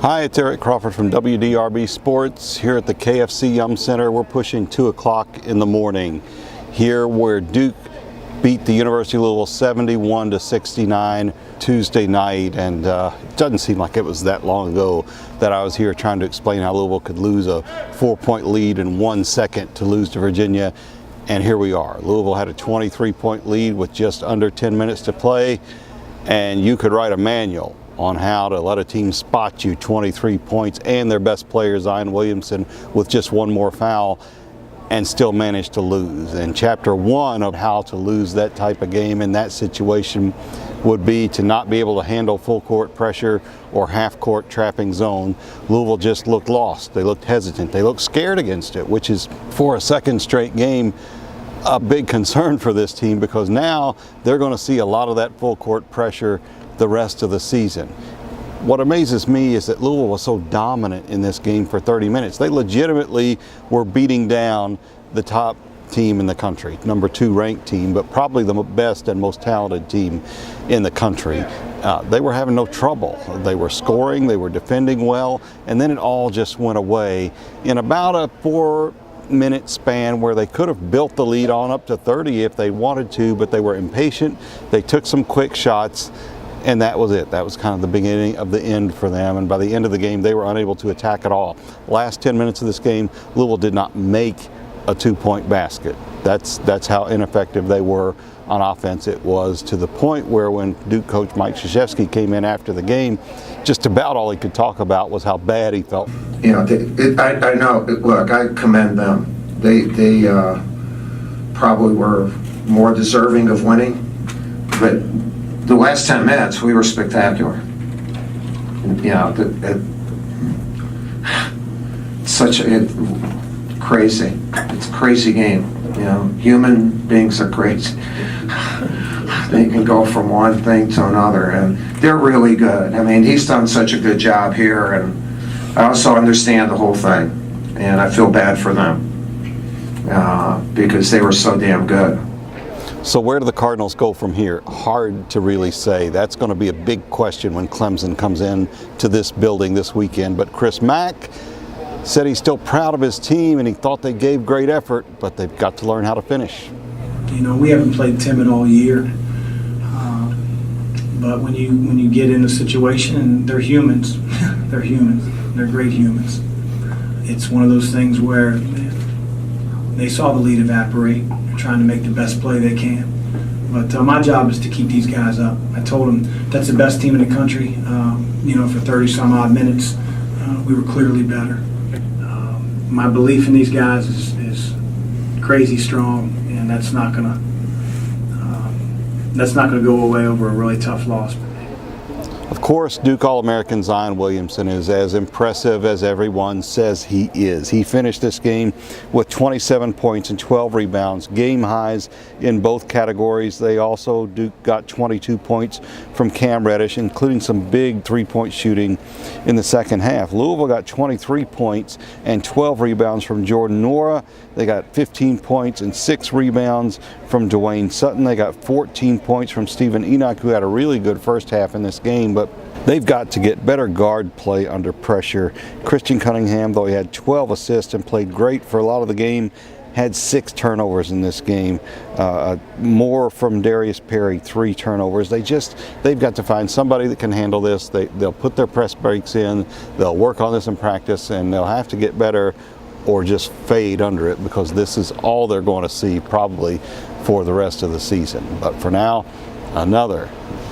Hi, it's Eric Crawford from WDRB Sports here at the KFC Yum Center. We're pushing 2 o'clock in the morning here where Duke beat the University of Louisville 71-69 Tuesday night, and it doesn't seem like it was that long ago that I was here trying to explain how Louisville could lose a 4-point lead in 1 second to lose to Virginia, and here we are. Louisville had a 23-point lead with just under 10 minutes to play, and you could write a manual on how to let a team spot you 23 points and their best player, Zion Williamson, with just one more foul, and still manage to lose. And chapter 1 of how to lose that type of game in that situation would be to not be able to handle full court pressure or half court trapping zone. Louisville just looked lost. They looked hesitant. They looked scared against it, which is, for a second straight game, a big concern for this team, because now they're going to see a lot of that full court pressure the rest of the season. What amazes me is that Louisville was so dominant in this game for 30 minutes. They legitimately were beating down the top team in the country, number 2 ranked team, but probably the best and most talented team in the country. They were having no trouble. They were scoring, they were defending well, and then it all just went away in about a 4-minute span where they could have built the lead on up to 30 if they wanted to, but they were impatient. They took some quick shots, and that was it. That was kind of the beginning of the end for them, and by the end of the game they were unable to attack at all. Last 10 minutes of this game, Louisville did not make a 2-point basket. That's how ineffective they were on offense. It was to the point where when Duke coach Mike Krzyzewski came in after the game, just about all he could talk about was how bad he felt. You know, I know, look, I commend them. They probably were more deserving of winning, but the last 10 minutes, we were spectacular. You know, crazy. It's a crazy game. You know, human beings are crazy. They can go from one thing to another, and they're really good. I mean, he's done such a good job here, and I also understand the whole thing, and I feel bad for them because they were so damn good. So where do the Cardinals go from here? Hard to really say. That's going to be a big question when Clemson comes in to this building this weekend. But Chris Mack said he's still proud of his team and he thought they gave great effort, but they've got to learn how to finish. You know, we haven't played timid all year, but when you get in a situation, and they're humans, they're great humans. It's one of those things where they saw the lead evaporate. Trying to make the best play they can. But my job is to keep these guys up. I told them that's the best team in the country. You know, for 30-some odd minutes, we were clearly better. My belief in these guys is crazy strong, and that's not gonna go away over a really tough loss. Of course, Duke All-American Zion Williamson is as impressive as everyone says he is. He finished this game with 27 points and 12 rebounds, game highs in both categories. Duke got 22 points from Cam Reddish, including some big 3-point shooting in the second half. Louisville got 23 points and 12 rebounds from Jordan Nwora. They got 15 points and 6 rebounds from Dwayne Sutton. They got 14 points from Stephen Enoch, who had a really good first half in this game, but they've got to get better guard play under pressure. Christian Cunningham, though he had 12 assists and played great for a lot of the game, had 6 turnovers in this game. More from Darius Perry, 3 turnovers. They've got to find somebody that can handle this. They'll put their press breaks in, they'll work on this in practice, and they'll have to get better or just fade under it, because this is all they're going to see probably for the rest of the season. But for now, another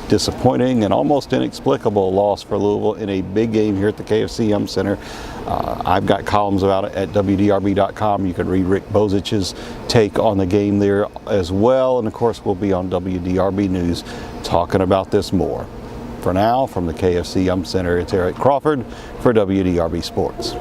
disappointing and almost inexplicable loss for Louisville in a big game here at the KFC Yum Center. I've got columns about it at WDRB.com. You can read Rick Bozich's take on the game there as well. And of course, we'll be on WDRB News talking about this more. For now, from the KFC Yum Center, it's Eric Crawford for WDRB Sports.